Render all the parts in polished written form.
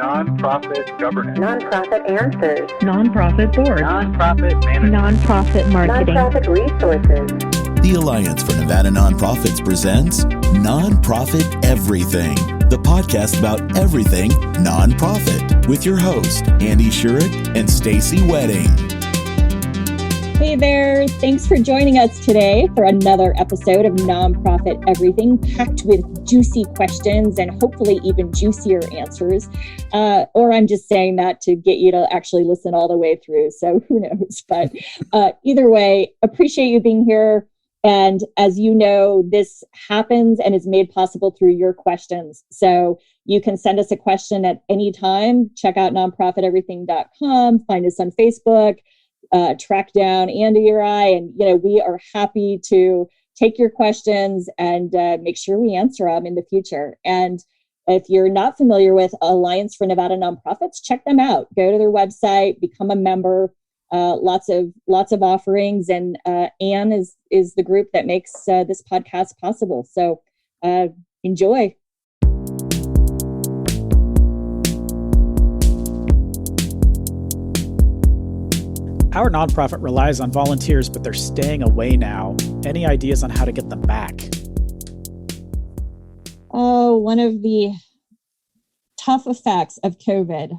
Nonprofit governance. Nonprofit answers. Nonprofit board. Nonprofit management. Nonprofit marketing. Nonprofit resources. The Alliance for Nevada Nonprofits presents Nonprofit Everything, the podcast about everything nonprofit, with your hosts, Andy Shurik and Stacey Wedding. Hey there, thanks for joining us today for another episode of Nonprofit Everything, packed with juicy questions and hopefully even juicier answers. Or I'm just saying that to get you to actually listen all the way through, so who knows. But either way, appreciate you being here. And as you know, this happens and is made possible through your questions. So you can send us a question at any time. Check out nonprofiteverything.com, find us on Facebook. Track down Andy or I, and we are happy to take your questions and make sure we answer them in the future. And if you're not familiar with Alliance for Nevada Nonprofits, check them out. Go to their website, become a member. Lots of offerings, and Anne is the group that makes this podcast possible. So enjoy. Our nonprofit relies on volunteers, but they're staying away now. Any ideas on how to get them back? Oh, one of the tough effects of COVID.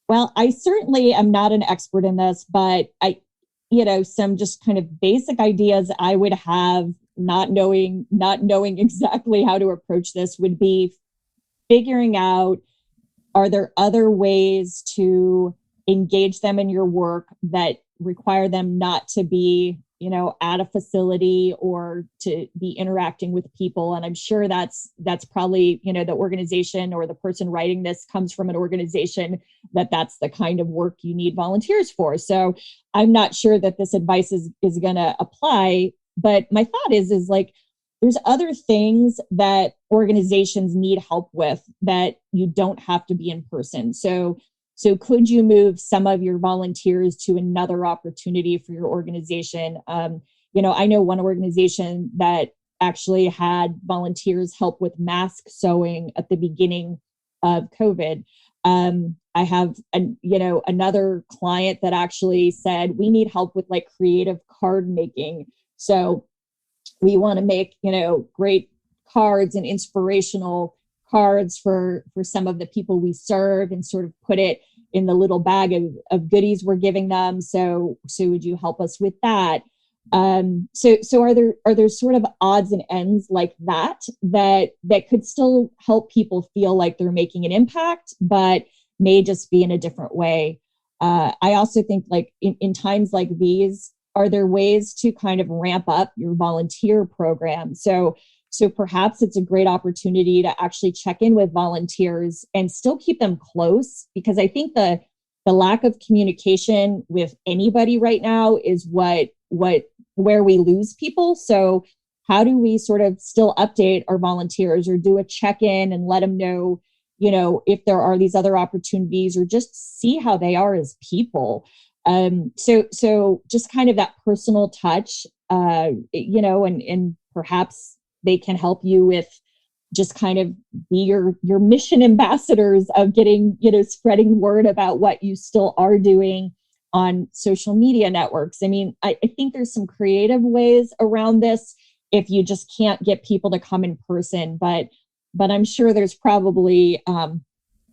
Well, I certainly am not an expert in this, but some just kind of basic ideas I would have, not knowing exactly how to approach this, would be figuring out, are there other ways to engage them in your work that require them not to be, at a facility or to be interacting with people. And I'm sure that's probably, the organization or the person writing this comes from an organization that's the kind of work you need volunteers for. So I'm not sure that this advice is going to apply, but my thought is like, there's other things that organizations need help with that you don't have to be in person. So could you move some of your volunteers to another opportunity for your organization? I know one organization that actually had volunteers help with mask sewing at the beginning of COVID. I have, another client that actually said, we need help with like creative card making. So we want to make, great cards and inspirational cards for some of the people we serve and sort of put it in the little bag of goodies we're giving them. So would you help us with that? So are there sort of odds and ends like that could still help people feel like they're making an impact, but may just be in a different way? I also think like in times like these, are there ways to kind of ramp up your volunteer program? So perhaps it's a great opportunity to actually check in with volunteers and still keep them close, because I think the lack of communication with anybody right now is where we lose people. So how do we sort of still update our volunteers or do a check-in and let them know, if there are these other opportunities, or just see how they are as people? So just kind of that personal touch, and perhaps they can help you with just kind of be your mission ambassadors of getting, spreading word about what you still are doing on social media networks. I mean, I think there's some creative ways around this if you just can't get people to come in person, but I'm sure there's probably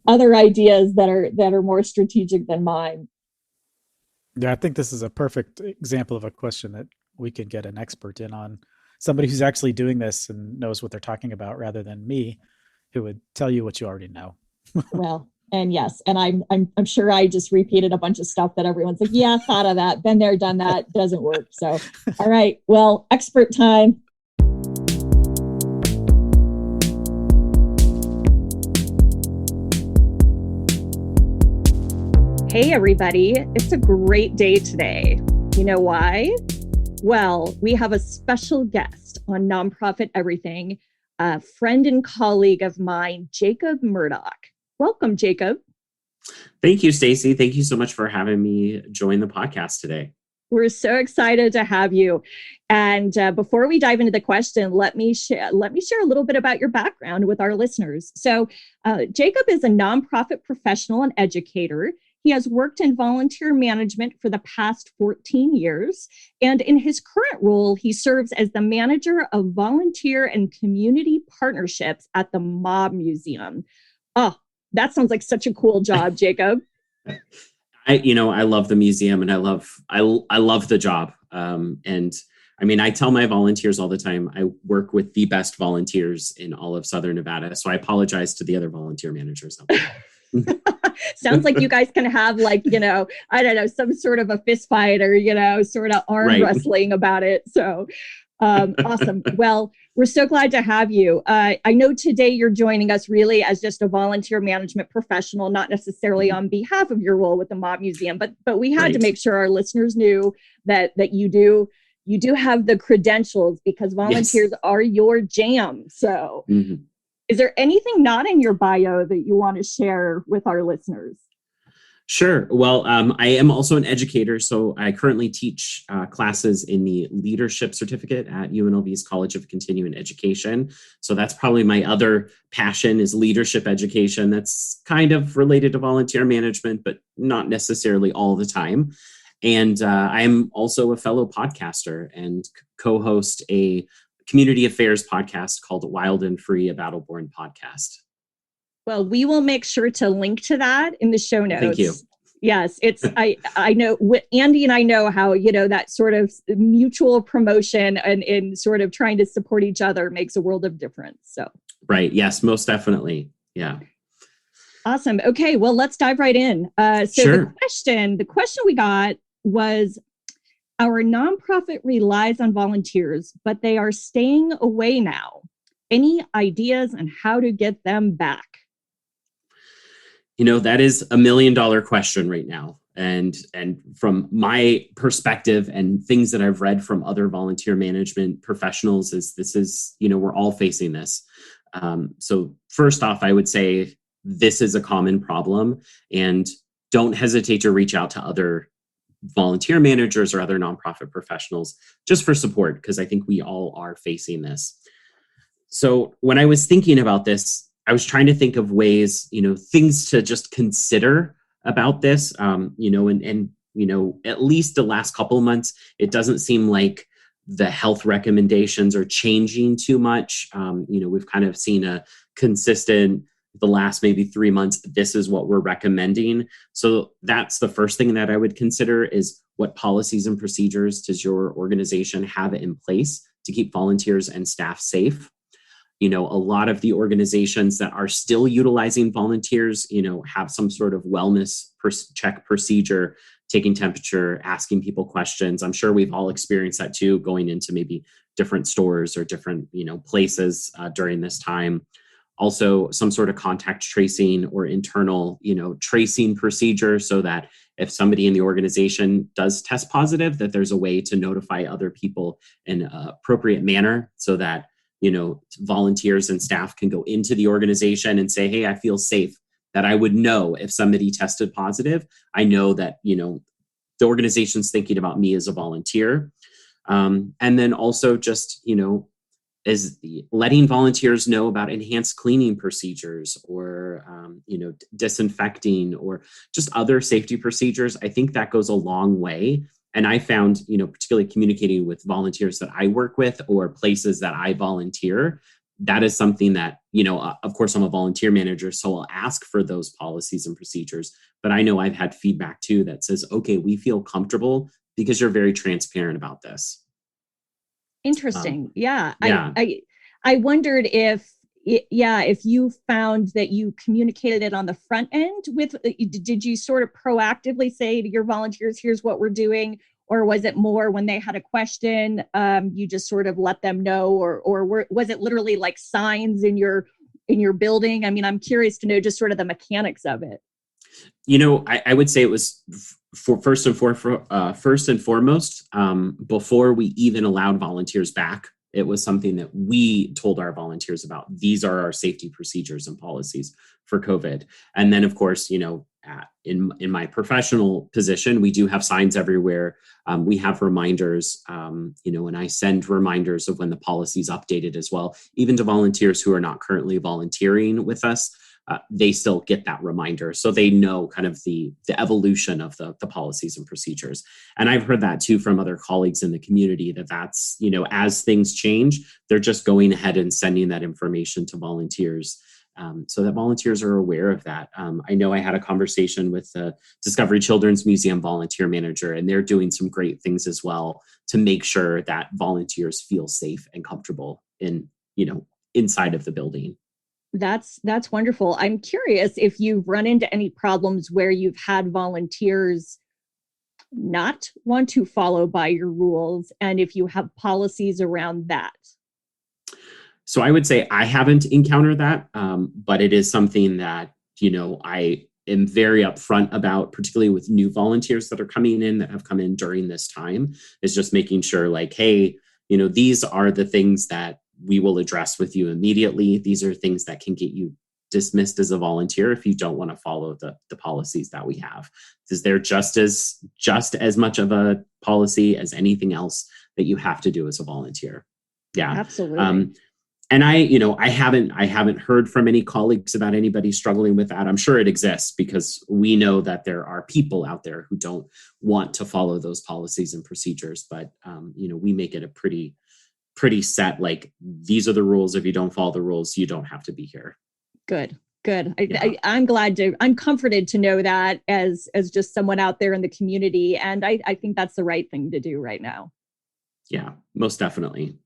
other ideas that are more strategic than mine. Yeah, I think this is a perfect example of a question that we could get an expert in on. Somebody who's actually doing this and knows what they're talking about, rather than me, who would tell you what you already know. Well, and yes, and I'm sure I just repeated a bunch of stuff that everyone's like, yeah, thought of that, been there, done that, doesn't work. So, all right, well, expert time. Hey, everybody, it's a great day today. You know why? Well, we have a special guest on Nonprofit Everything, a friend and colleague of mine, Jacob Murdock. Welcome, Jacob. Thank you, Stacey. Thank you so much for having me join the podcast today. We're so excited to have you. And before we dive into the question, let me share a little bit about your background with our listeners. So Jacob is a nonprofit professional and educator. He has worked in volunteer management for the past 14 years. And in his current role, he serves as the manager of volunteer and community partnerships at the Mob Museum. Oh, that sounds like such a cool job, Jacob. I love the museum, and I love the job. And I mean, I tell my volunteers all the time, I work with the best volunteers in all of Southern Nevada. So I apologize to the other volunteer managers out there. Sounds like you guys can have I don't know, some sort of a fist fight or, sort of arm wrestling about it. So awesome. Well, we're so glad to have you. I know today you're joining us really as just a volunteer management professional, not necessarily on behalf of your role with the Mob Museum, but we had to make sure our listeners knew that you do have the credentials, because volunteers are your jam. So is there anything not in your bio that you want to share with our listeners? Sure. Well, I am also an educator. So I currently teach classes in the leadership certificate at UNLV's College of Continuing Education. So that's probably my other passion, is leadership education. That's kind of related to volunteer management, but not necessarily all the time. And I'm also a fellow podcaster and co-host a community affairs podcast called Wild and Free, a Battleborn podcast. Well, we will make sure to link to that in the show notes. Thank you. Yes, it's I know Andy and I know how, that sort of mutual promotion and sort of trying to support each other makes a world of difference. So right. Yes, most definitely. Yeah. Awesome. Okay, well, let's dive right in. Sure. The question we got was, our nonprofit relies on volunteers, but they are staying away now. Any ideas on how to get them back? That is $1 million question right now. And from my perspective and things that I've read from other volunteer management professionals, we're all facing this. So first off, I would say this is a common problem, and don't hesitate to reach out to other volunteer managers or other nonprofit professionals just for support, because I think we all are facing this. So when I was thinking about this, I was trying to think of ways, things to just consider about this, and at least the last couple of months, it doesn't seem like the health recommendations are changing too much. We've kind of seen a consistent, the last maybe 3 months, this is what we're recommending. So that's the first thing that I would consider, is what policies and procedures does your organization have in place to keep volunteers and staff safe? A lot of the organizations that are still utilizing volunteers, have some sort of wellness check procedure, taking temperature, asking people questions. I'm sure we've all experienced that too, going into maybe different stores or different, places during this time. Also, some sort of contact tracing or internal, tracing procedure, so that if somebody in the organization does test positive, that there's a way to notify other people in an appropriate manner, so that, volunteers and staff can go into the organization and say, hey, I feel safe, that I would know if somebody tested positive. I know that, the organization's thinking about me as a volunteer. And then also just, is letting volunteers know about enhanced cleaning procedures, or, disinfecting, or just other safety procedures. I think that goes a long way. And I found, particularly communicating with volunteers that I work with or places that I volunteer, that is something that, of course, I'm a volunteer manager, so I'll ask for those policies and procedures. But I know I've had feedback too that says, okay, we feel comfortable because you're very transparent about this. Interesting. Yeah. Yeah. I wondered if you found that you communicated it on the front end did you sort of proactively say to your volunteers, here's what we're doing? Or was it more when they had a question, you just sort of let them know, or was it literally like signs in your building? I mean, I'm curious to know just sort of the mechanics of it. I would say it was first and foremost, before we even allowed volunteers back, it was something that we told our volunteers about. These are our safety procedures and policies for COVID. And then, of course, in my professional position, we do have signs everywhere. We have reminders, and I send reminders of when the policy is updated as well, even to volunteers who are not currently volunteering with us. They still get that reminder, so they know kind of the evolution of the policies and procedures. And I've heard that too from other colleagues in the community, that's, as things change, they're just going ahead and sending that information to volunteers, so that volunteers are aware of that. I know I had a conversation with the Discovery Children's Museum volunteer manager, and they're doing some great things as well to make sure that volunteers feel safe and comfortable inside of the building. That's wonderful. I'm curious if you've run into any problems where you've had volunteers not want to follow by your rules, and if you have policies around that. So I would say I haven't encountered that, but it is something that, I am very upfront about, particularly with new volunteers that are coming in, that have come in during this time, is just making sure hey, these are the things that we will address with you immediately. These are things that can get you dismissed as a volunteer if you don't want to follow the policies that we have, because they're just as much of a policy as anything else that you have to do as a volunteer. Yeah, absolutely. And I haven't heard from any colleagues about anybody struggling with that. I'm sure it exists, because we know that there are people out there who don't want to follow those policies and procedures. But we make it a pretty set, these are the rules. If you don't follow the rules, you don't have to be here. Good. I'm comforted to know that as just someone out there in the community. And I think that's the right thing to do right now. Yeah, most definitely.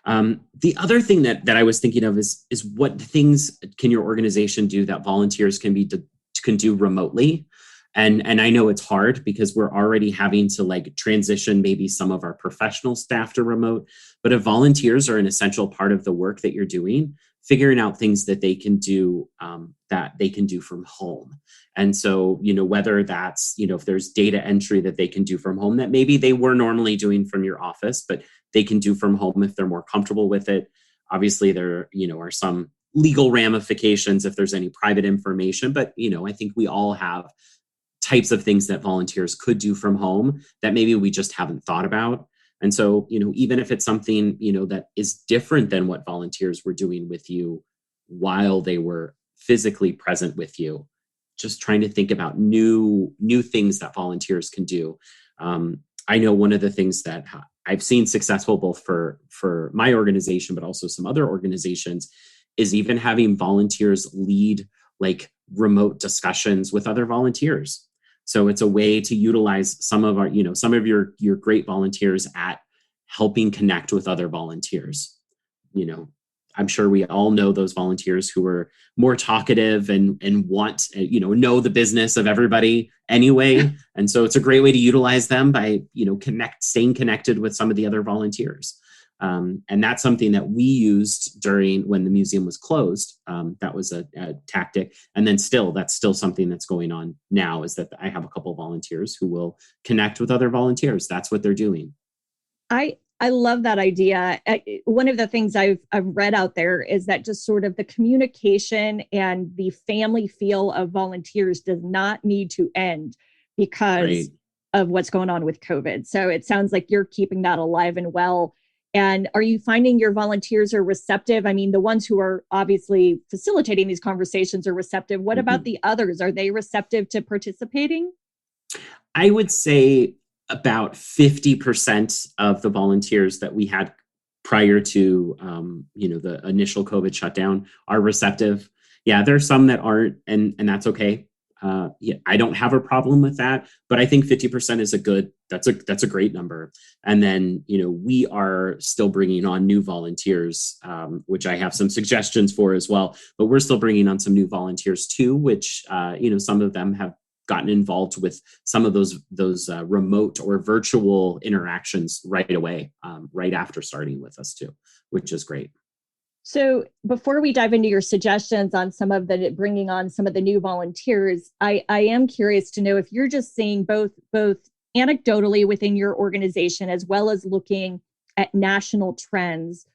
The other thing that I was thinking of is what things can your organization do that volunteers can do remotely? And I know it's hard because we're already having to transition maybe some of our professional staff to remote, but if volunteers are an essential part of the work that you're doing, figuring out things that they can do from home. And so, whether that's, if there's data entry that they can do from home that maybe they were normally doing from your office, but they can do from home if they're more comfortable with it. Obviously, there, are some legal ramifications if there's any private information, but, I think we all have types of things that volunteers could do from home that maybe we just haven't thought about. And so, even if it's something, that is different than what volunteers were doing with you while they were physically present with you, just trying to think about new things that volunteers can do. I know one of the things that I've seen successful both for my organization, but also some other organizations, is even having volunteers lead remote discussions with other volunteers. So it's a way to utilize some of your great volunteers at helping connect with other volunteers. I'm sure we all know those volunteers who are more talkative and want, know the business of everybody anyway. And so it's a great way to utilize them by, staying connected with some of the other volunteers. And that's something that we used during when the museum was closed. That was a tactic. And then that's still something that's going on now, is that I have a couple of volunteers who will connect with other volunteers. That's what they're doing. I love that idea. One of the things I've read out there is that just sort of the communication and the family feel of volunteers does not need to end because of what's going on with COVID. So it sounds like you're keeping that alive and well. And are you finding your volunteers are receptive? I mean, the ones who are obviously facilitating these conversations are receptive. What about the others? Are they receptive to participating? I would say about 50% of the volunteers that we had prior to, the initial COVID shutdown are receptive. Yeah, there's some that aren't, and that's okay. I don't have a problem with that, but I think 50% is that's a great number. And then, we are still bringing on new volunteers, which I have some suggestions for as well, but we're still bringing on some new volunteers too, which, some of them have gotten involved with some of those remote or virtual interactions right away, right after starting with us too, which is great. So before we dive into your suggestions on bringing on some of the new volunteers, I am curious to know if you're just seeing both anecdotally within your organization, as well as looking at national trends.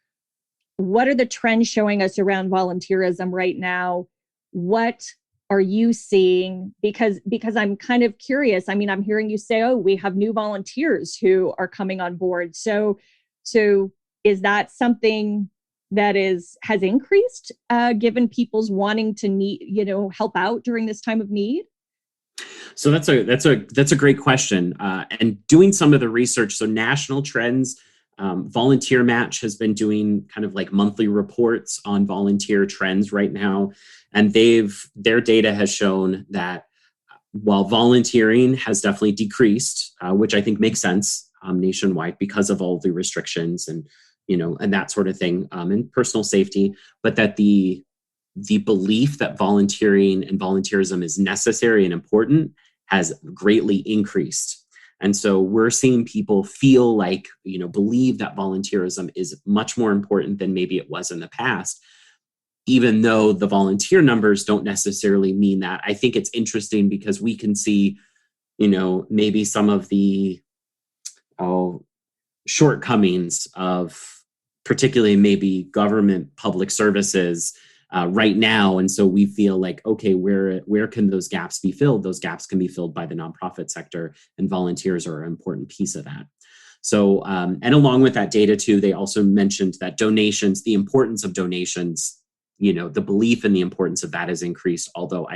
What are the trends showing us around volunteerism right now? What are you seeing? Because I'm kind of curious. I mean, I'm hearing you say, oh, we have new volunteers who are coming on board. So is that something that has increased given people's wanting to need, help out during this time of need? So that's a great question. And doing some of the research, so national trends, Volunteer Match has been doing kind of like monthly reports on volunteer trends right now. And their data has shown that while volunteering has definitely decreased, which I think makes sense nationwide because of all the restrictions and that sort of thing, and personal safety, but that the belief that volunteering and volunteerism is necessary and important has greatly increased. And so we're seeing people feel like, believe that volunteerism is much more important than maybe it was in the past, even though the volunteer numbers don't necessarily mean that. I think it's interesting because we can see, maybe some of the shortcomings of particularly maybe government public services right now. And so we feel like, okay, where can those gaps be filled? Those gaps can be filled by the nonprofit sector, and volunteers are an important piece of that. So, and along with that data too, they also mentioned that donations, the importance of donations, the belief in the importance of that has increased. Although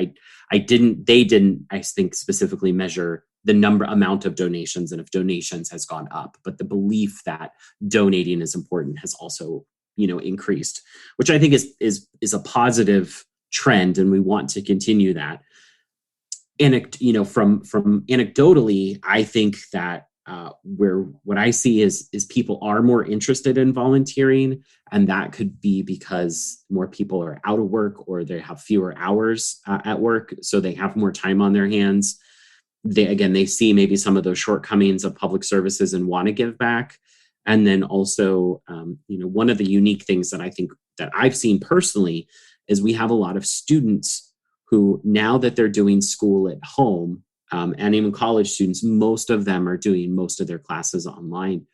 they didn't, I think, specifically measure the amount of donations and if donations has gone up, but the belief that donating is important has also increased, which I think is a positive trend, and we want to continue that. From anecdotally, I think that what I see is people are more interested in volunteering, and that could be because more people are out of work or they have fewer hours at work, so they have more time on their hands. They see maybe some of those shortcomings of public services and want to give back. And then also, one of the unique things that I think that I've seen personally is we have a lot of students who, now that they're doing school at home, and even college students, most of them are doing most of their classes online.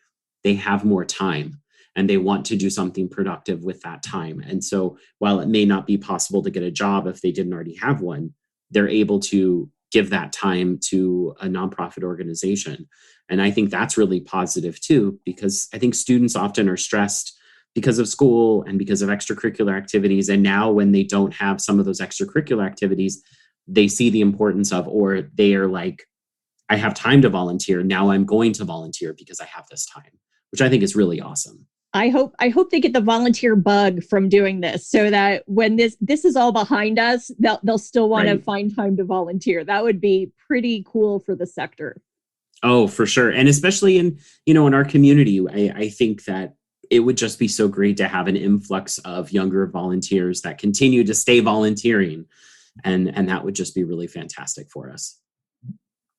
They have more time and they want to do something productive with that time. And so while it may not be possible to get a job if they didn't already have one, they're able to give that time to a nonprofit organization. And I think that's really positive too, because I think students often are stressed because of school and because of extracurricular activities. And now when they don't have some of those extracurricular activities, they see the importance of, or they are like, I have time to volunteer. Now I'm going to volunteer because I have this time, which I think is really awesome. I hope they get the volunteer bug from doing this, so that when this is all behind us, they'll still want to find time to volunteer. That would be pretty cool for the sector. Oh, for sure. And especially in our community, I think that it would just be so great to have an influx of younger volunteers that continue to stay volunteering. And that would just be really fantastic for us.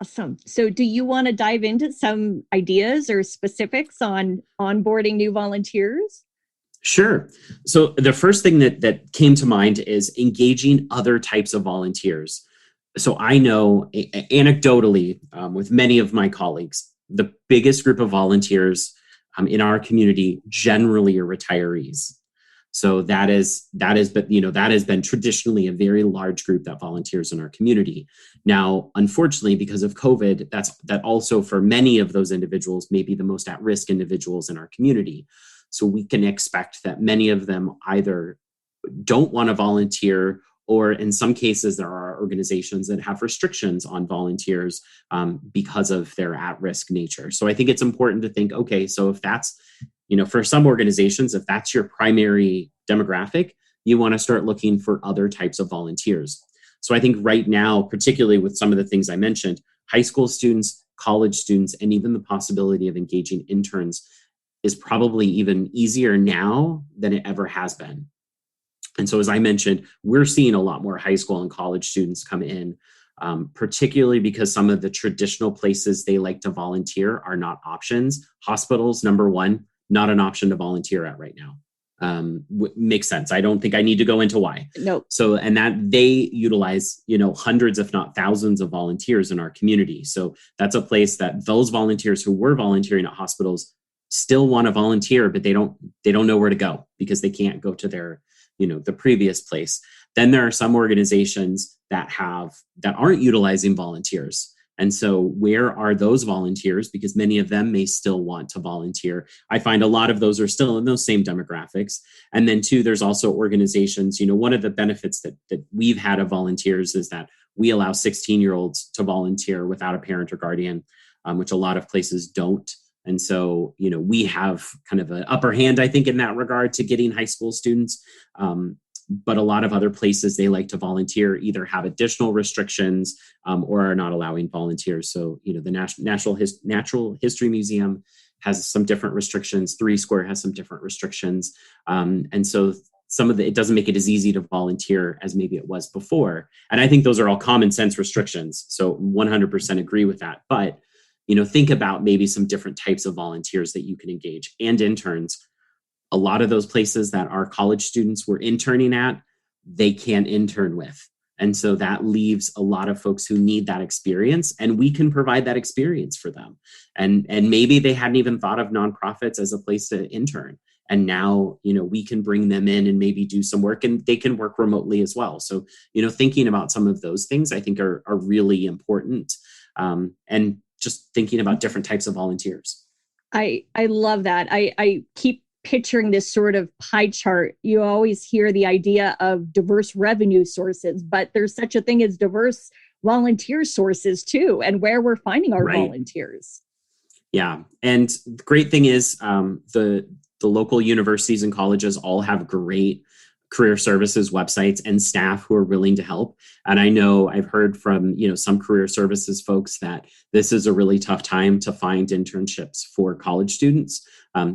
Awesome. So do you want to dive into some ideas or specifics on onboarding new volunteers? Sure. So the first thing that came to mind is engaging other types of volunteers. So I know anecdotally with many of my colleagues, the biggest group of volunteers in our community generally are retirees. So that has been traditionally a very large group that volunteers in our community. Now, unfortunately, because of COVID, that also for many of those individuals may be the most at-risk individuals in our community. So we can expect that many of them either don't want to volunteer, or in some cases, there are organizations that have restrictions on volunteers because of their at-risk nature. So I think it's important to think, okay, so if that's, for some organizations, if that's your primary demographic, you want to start looking for other types of volunteers. So I think right now, particularly with some of the things I mentioned, high school students, college students, and even the possibility of engaging interns is probably even easier now than it ever has been. And so, as I mentioned, we're seeing a lot more high school and college students come in, particularly because some of the traditional places they like to volunteer are not options. Hospitals, number one, not an option to volunteer at right now. Makes sense. I don't think I need to go into why. Nope. So, and that they utilize, hundreds, if not thousands of volunteers in our community. So that's a place that those volunteers who were volunteering at hospitals still want to volunteer, but they don't know where to go because they can't go to their, the previous place. Then there are some organizations that aren't utilizing volunteers. And so where are those volunteers? Because many of them may still want to volunteer. I find a lot of those are still in those same demographics. And then two, there's also organizations, one of the benefits that we've had of volunteers is that we allow 16-year-olds to volunteer without a parent or guardian, which a lot of places don't. And so, we have kind of an upper hand, I think, in that regard to getting high school students. But a lot of other places, they like to volunteer, either have additional restrictions or are not allowing volunteers. So, the Natural History Museum has some different restrictions. 3 Square has some different restrictions. And so it doesn't make it as easy to volunteer as maybe it was before. And I think those are all common sense restrictions. So 100% agree with that. But, think about maybe some different types of volunteers that you can engage and interns. A lot of those places that our college students were interning at, they can't intern with. And so that leaves a lot of folks who need that experience, and we can provide that experience for them. And maybe they hadn't even thought of nonprofits as a place to intern. And now, we can bring them in and maybe do some work, and they can work remotely as well. So, thinking about some of those things, I think are really important. And just thinking about different types of volunteers. I love that. I keep picturing this sort of pie chart. You always hear the idea of diverse revenue sources, but there's such a thing as diverse volunteer sources too, and where we're finding our volunteers. Yeah. And the great thing is the local universities and colleges all have great career services websites and staff who are willing to help. And I know I've heard from, some career services folks that this is a really tough time to find internships for college students.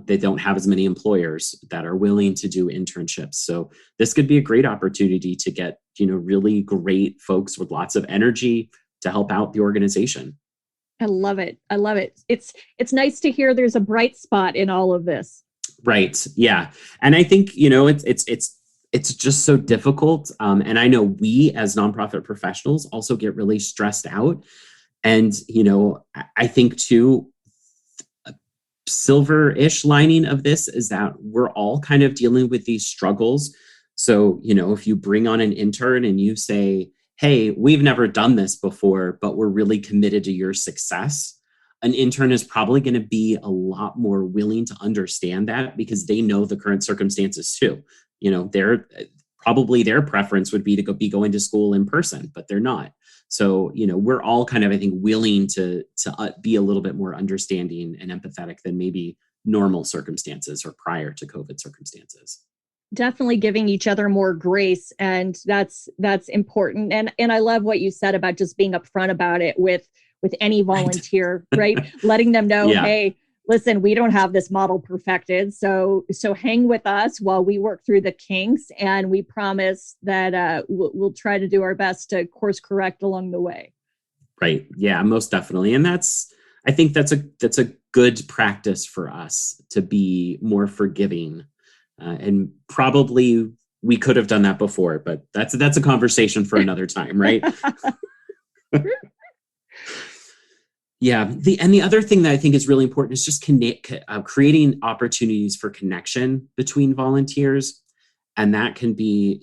They don't have as many employers that are willing to do internships. So this could be a great opportunity to get, really great folks with lots of energy to help out the organization. I love it. I love it. It's nice to hear there's a bright spot in all of this. Right. Yeah. And I think, it's just so difficult. And I know we as nonprofit professionals also get really stressed out. And, I think too, silver-ish lining of this is that we're all kind of dealing with these struggles. So, if you bring on an intern and you say, hey, we've never done this before, but we're really committed to your success, an intern is probably going to be a lot more willing to understand that because they know the current circumstances too. Their preference would be to be going to school in person, but they're not. So, we're all kind of, I think, willing to be a little bit more understanding and empathetic than maybe normal circumstances or prior to COVID circumstances. Definitely giving each other more grace. And that's important. And I love what you said about just being upfront about it with any volunteer, right? Letting them know, hey, listen, we don't have this model perfected. So hang with us while we work through the kinks. And we promise that we'll try to do our best to course correct along the way. Right. Yeah, most definitely. And I think that's a good practice for us to be more forgiving. And probably we could have done that before, but that's a conversation for another time, right? Yeah. The other thing that I think is really important is just creating opportunities for connection between volunteers. And that can be,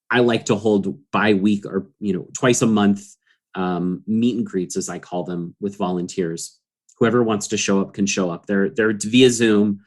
I like to hold bi-week or, twice a month meet and greets, as I call them, with volunteers. Whoever wants to show up can show up. They're via Zoom.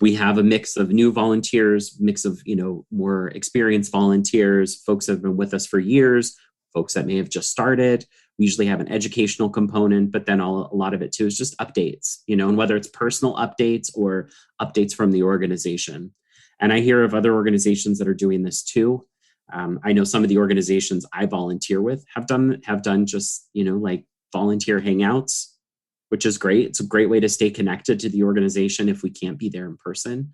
We have a mix of new volunteers, mix of, more experienced volunteers, folks that have been with us for years, folks that may have just started. We usually have an educational component, but then a lot of it too is just updates, and whether it's personal updates or updates from the organization. And I hear of other organizations that are doing this too. I know some of the organizations I volunteer with have done just, like volunteer hangouts, which is great. It's a great way to stay connected to the organization if we can't be there in person.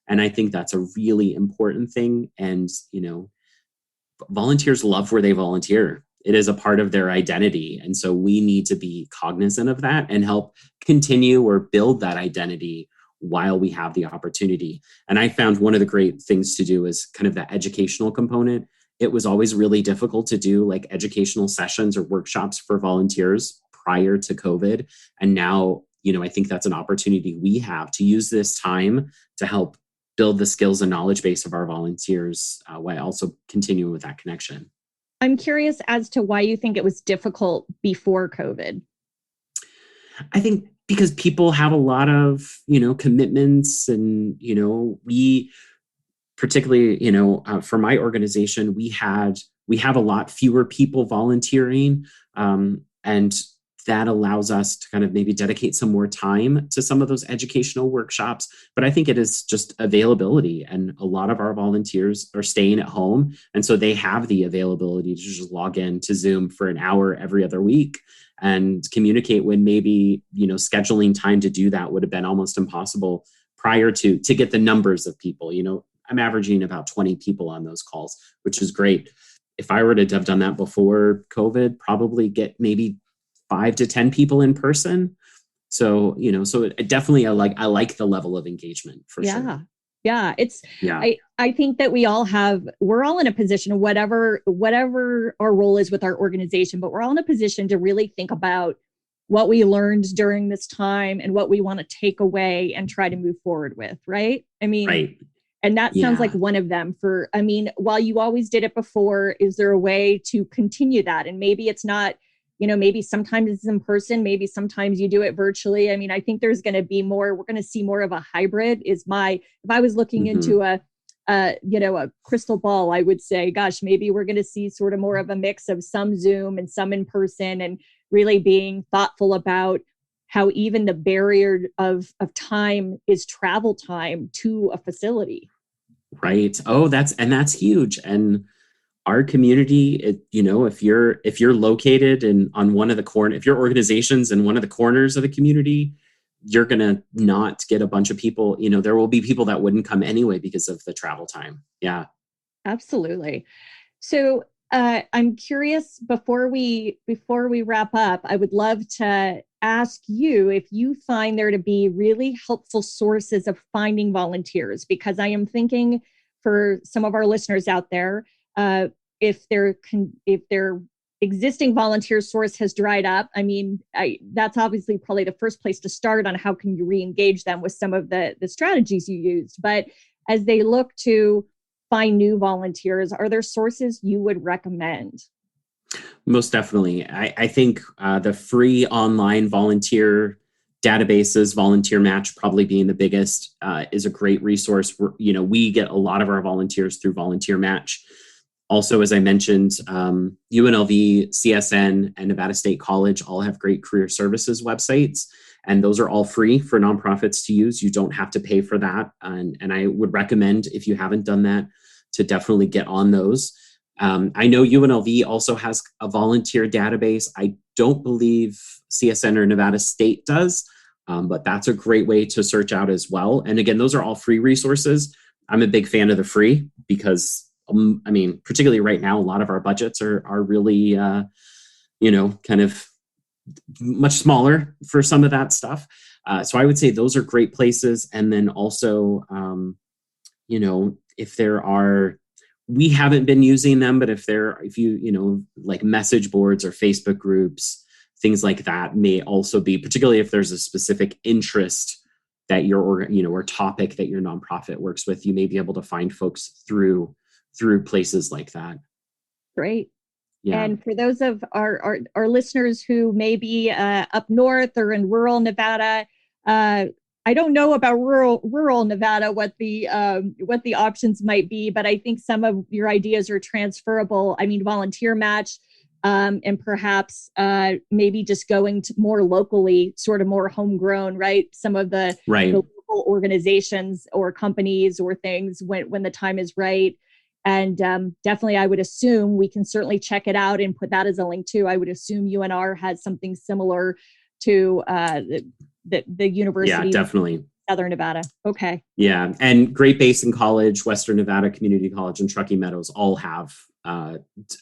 And I think that's a really important thing. And, volunteers love where they volunteer. It is a part of their identity. And so we need to be cognizant of that and help continue or build that identity while we have the opportunity. And I found one of the great things to do is kind of the educational component. It was always really difficult to do like educational sessions or workshops for volunteers prior to COVID. And now, I think that's an opportunity we have to use this time to help build the skills and knowledge base of our volunteers while also continuing with that connection. I'm curious as to why you think it was difficult before COVID. I think because people have a lot of, commitments, and, we particularly, for my organization, we have a lot fewer people volunteering. And that allows us to kind of maybe dedicate some more time to some of those educational workshops. But I think it is just availability. And a lot of our volunteers are staying at home. And so they have the availability to just log in to Zoom for an hour every other week and communicate, when maybe, scheduling time to do that would have been almost impossible prior to get the numbers of people. I'm averaging about 20 people on those calls, which is great. If I were to have done that before COVID, probably get maybe 5 to 10 people in person. So, so it definitely, I like the level of engagement for sure. Yeah. Yeah. I think that we're all in a position, whatever our role is with our organization, but we're all in a position to really think about what we learned during this time and what we want to take away and try to move forward with. Right. I mean, right. And that sounds like one of them. While you always did it before, is there a way to continue that? And maybe it's not, maybe sometimes it's in person, maybe sometimes you do it virtually. I mean, I think there's going to be we're going to see more of a hybrid if I was looking into a crystal ball, I would say, gosh, maybe we're going to see sort of more of a mix of some Zoom and some in person, and really being thoughtful about how even the barrier of time is travel time to a facility. Right. Oh, that's huge. And our community, if you're located on one of the if your organization's in one of the corners of the community, you're going to not get a bunch of people. There will be people that wouldn't come anyway because of the travel time. Yeah. Absolutely. So I'm curious, before we wrap up, I would love to ask you if you find there to be really helpful sources of finding volunteers, because I am thinking for some of our listeners out there, if their existing volunteer source has dried up, that's obviously probably the first place to start on how can you re-engage them with some of the strategies you used. But as they look to find new volunteers, are there sources you would recommend? Most definitely. I think the free online volunteer databases, Volunteer Match probably being the biggest, is a great resource. We get a lot of our volunteers through Volunteer Match. Also, as I mentioned, UNLV, CSN, and Nevada State College all have great career services websites, and those are all free for nonprofits to use. You don't have to pay for that. And I would recommend, if you haven't done that, to definitely get on those. I know UNLV also has a volunteer database. I don't believe CSN or Nevada State does, but that's a great way to search out as well. And again, those are all free resources. I'm a big fan of the free because, particularly right now, a lot of our budgets are really, kind of much smaller for some of that stuff. So I would say those are great places. And then also, if there are, we haven't been using them, but if you like message boards or Facebook groups, things like that may also be, particularly if there's a specific interest that or topic that your nonprofit works with, you may be able to find folks through places like that. Great. Yeah. And for those of our listeners who may be up north or in rural Nevada, I don't know about rural Nevada what the options might be, but I think some of your ideas are transferable. Volunteer Match, and perhaps maybe just going to more locally, sort of more homegrown, right? Some of the local organizations or companies or things when the time is right. And definitely, I would assume we can certainly check it out and put that as a link too. I would assume UNR has something similar to the University. Yeah, definitely. Of Southern Nevada. Okay. Yeah, and Great Basin College, Western Nevada Community College, and Truckee Meadows all have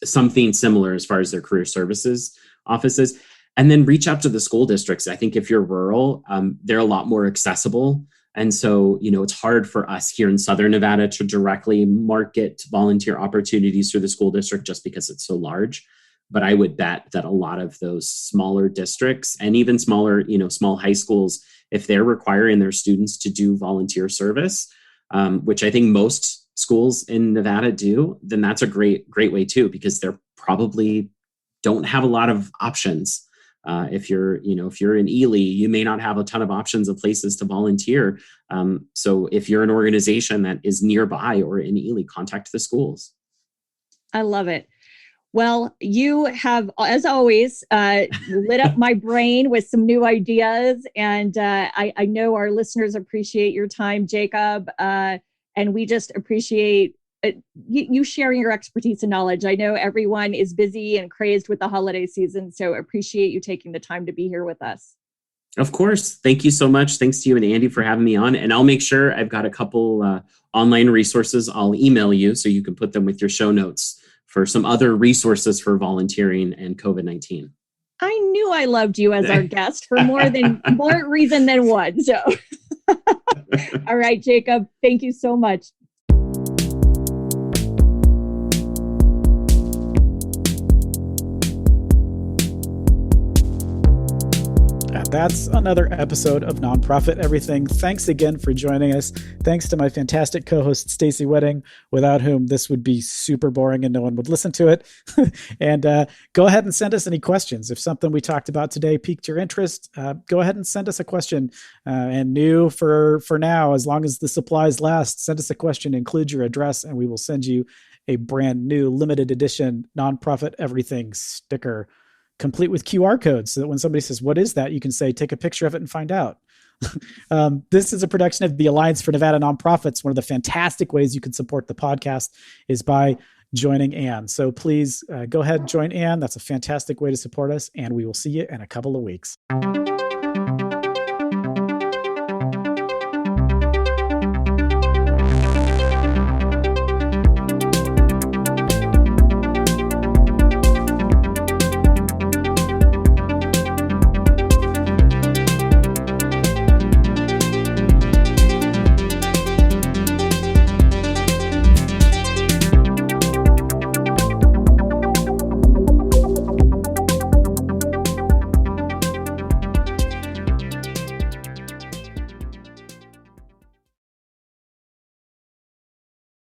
something similar as far as their career services offices. And then reach out to the school districts. I think if you're rural, they're a lot more accessible. And so, it's hard for us here in Southern Nevada to directly market volunteer opportunities through the school district just because it's so large. But I would bet that a lot of those smaller districts and even smaller, small high schools, if they're requiring their students to do volunteer service, which I think most schools in Nevada do, then that's a great way too, because they're probably don't have a lot of options. If you're in Ely, you may not have a ton of options of places to volunteer. So if you're an organization that is nearby or in Ely, contact the schools. I love it. Well, you have, as always, lit up my brain with some new ideas. And I know our listeners appreciate your time, Jacob. And we just appreciate you sharing your expertise and knowledge. I know everyone is busy and crazed with the holiday season, so appreciate you taking the time to be here with us. Of course. Thank you so much. Thanks to you and Andy for having me on. And I'll make sure I've got a couple online resources I'll email you so you can put them with your show notes for some other resources for volunteering and COVID-19. I knew I loved you as our guest for more reason than one. So, all right, Jacob, thank you so much. That's another episode of Nonprofit Everything. Thanks again for joining us. Thanks to my fantastic co-host, Stacey Wedding, without whom this would be super boring and no one would listen to it. And go ahead and send us any questions. If something we talked about today piqued your interest, go ahead and send us a question. And new for now, as long as the supplies last, send us a question, include your address, and we will send you a brand new limited edition Nonprofit Everything sticker, complete with QR codes, so that when somebody says, "What is that?" you can say, "Take a picture of it and find out." This is a production of the Alliance for Nevada Nonprofits. One of the fantastic ways you can support the podcast is by joining Ann. So please go ahead and join Ann. That's a fantastic way to support us, and we will see you in a couple of weeks.